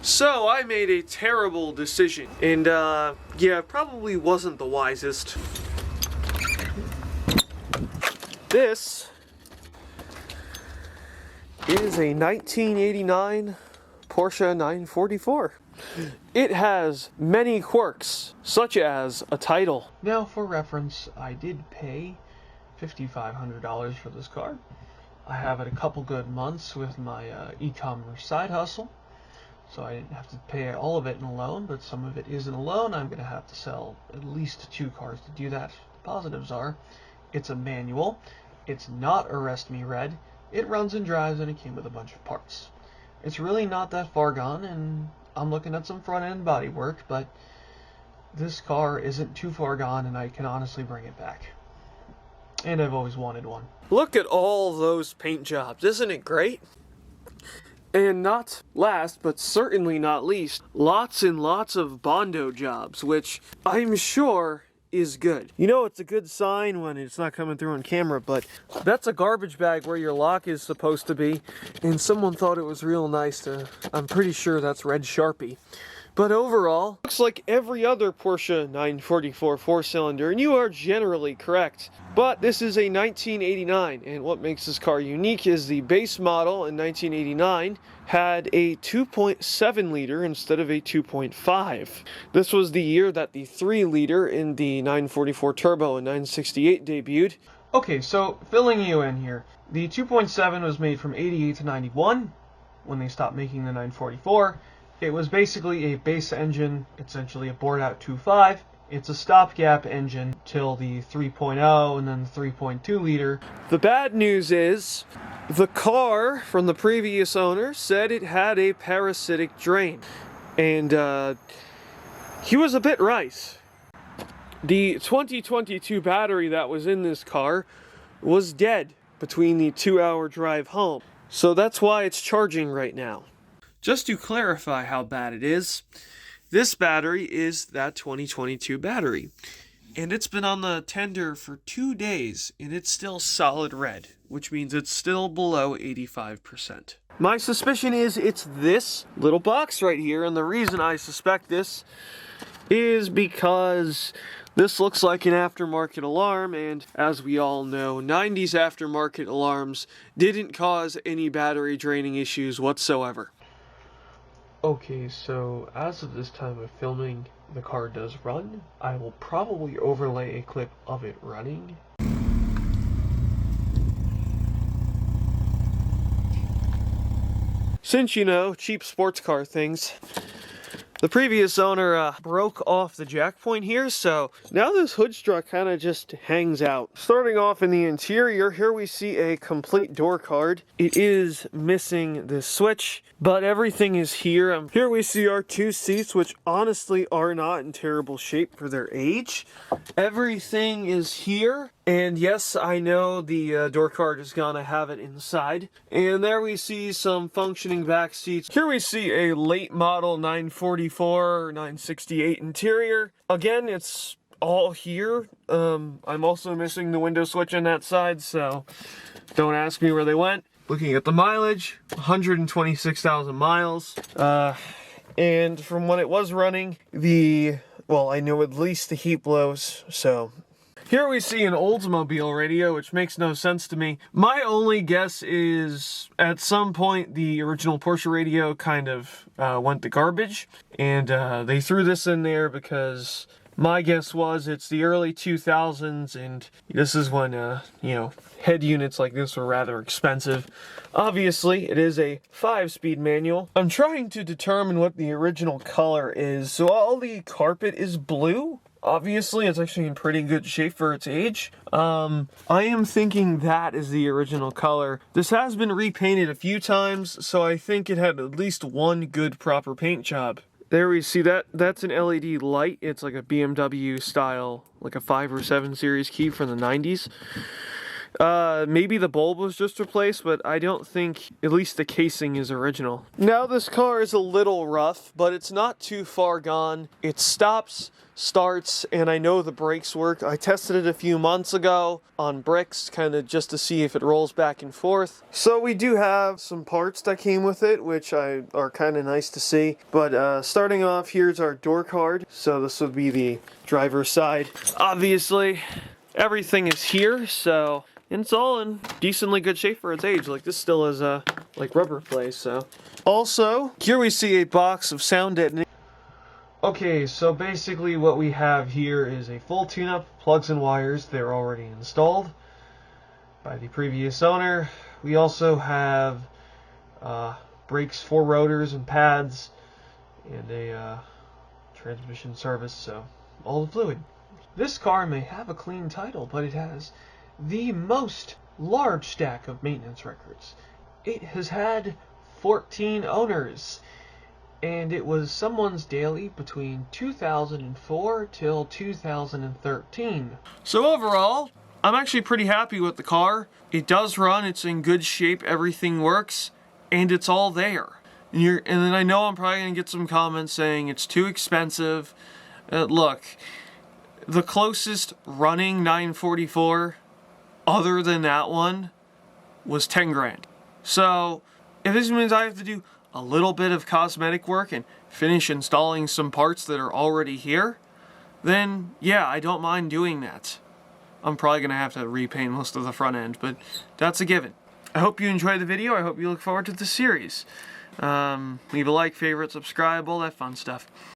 So I made a terrible decision, and yeah, probably wasn't the wisest. This is a 1989 Porsche 944. It has many quirks, such as a title. Now, for reference, I did pay $5,500 for this car. I have it a couple good months with my e-commerce side hustle, so I didn't have to pay all of it in a loan, but some of it is in a loan. I'm going to have to sell at least 2 cars to do that. The positives are, it's a manual, it's not Arrest Me Red, it runs and drives, and it came with a bunch of parts. It's really not that far gone, and I'm looking at some front-end body work, but this car isn't too far gone, and I can honestly bring it back. And I've always wanted one. Look at all those paint jobs, isn't it great? And not last, but certainly not least, lots and lots of Bondo jobs, which I'm sure is good. You know, it's a good sign when it's not coming through on camera, but that's a garbage bag where your lock is supposed to be, and someone thought it was real nice to, I'm pretty sure that's red Sharpie. But overall, looks like every other Porsche 944 4-cylinder, and you are generally correct. But this is a 1989, and what makes this car unique is the base model in 1989 had a 2.7 liter instead of a 2.5. This was the year that the 3 liter in the 944 Turbo and 968 debuted. Okay, so filling you in here. The 2.7 was made from 88 to 91 when they stopped making the 944. It was basically a base engine, essentially a bored-out 2.5. It's a stopgap engine till the 3.0 and then the 3.2 liter. The bad news is, the car from the previous owner said it had a parasitic drain. And he was a bit right. The 2022 battery that was in this car was dead between the 2-hour drive home. So that's why it's charging right now. Just to clarify how bad it is, this battery is that 2022 battery. And it's been on the tender for 2 days, and it's still solid red, which means it's still below 85%. My suspicion is it's this little box right here, and the reason I suspect this is because this looks like an aftermarket alarm, and as we all know, 90s aftermarket alarms didn't cause any battery draining issues whatsoever. Okay, so as of this time of filming, the car does run. I will probably overlay a clip of it running. Since you know, cheap sports car things, the previous owner broke off the jack point here, so now this hood strut kind of just hangs out. Starting off in the interior, here we see a complete door card. It is missing this switch, but everything is here. Here we see our 2 seats, which honestly are not in terrible shape for their age. Everything is here. And yes, I know the door card is gonna have it inside. And there we see some functioning back seats. Here we see a late model 944 or 968 interior. Again, it's all here. I'm also missing the window switch on that side, so don't ask me where they went. Looking at the mileage, 126,000 miles. And from when it was running, well, I know at least the heat blows, so. Here we see an Oldsmobile radio, which makes no sense to me. My only guess is, at some point, the original Porsche radio kind of went to garbage, and they threw this in there because my guess was it's the early 2000s, and this is when, you know, head units like this were rather expensive. Obviously, it is a 5-speed manual. I'm trying to determine what the original color is, so all the carpet is blue. Obviously, it's actually in pretty good shape for its age. I am thinking that is the original color. This has been repainted a few times, so I think it had at least one good proper paint job. There we see that's an LED light. It's like a BMW style, like a 5 or 7 series key from the 90s. Maybe the bulb was just replaced, but I don't think at least the casing is original. Now this car is a little rough, but it's not too far gone. It stops, starts, and I know the brakes work. I tested it a few months ago on bricks, kind of just to see if it rolls back and forth. So we do have some parts that came with it, which are kind of nice to see. But starting off, here's our door card. So this would be the driver's side. Obviously, everything is here, so it's all in decently good shape for its age. Like, this still is like rubber play. So also here we see a box of sound deadening. Okay, so basically what we have here is a full tune-up, plugs and wires. They're already installed by the previous owner. We also have brakes, 4 rotors and pads, and a transmission service, so all the fluid. This car may have a clean title, but it has the most large stack of maintenance records. It has had 14 owners, and it was someone's daily between 2004 till 2013. So overall, I'm actually pretty happy with the car. It does run, it's in good shape, everything works, and it's all there. And then I know I'm probably going to get some comments saying it's too expensive. Look, the closest running 944 other than that one was 10 grand. So if this means I have to do a little bit of cosmetic work and finish installing some parts that are already here, then yeah, I don't mind doing that. I'm probably going to have to repaint most of the front end, but that's a given. I hope you enjoyed the video. I hope you look forward to the series. Leave a like, favorite, subscribe, all that fun stuff.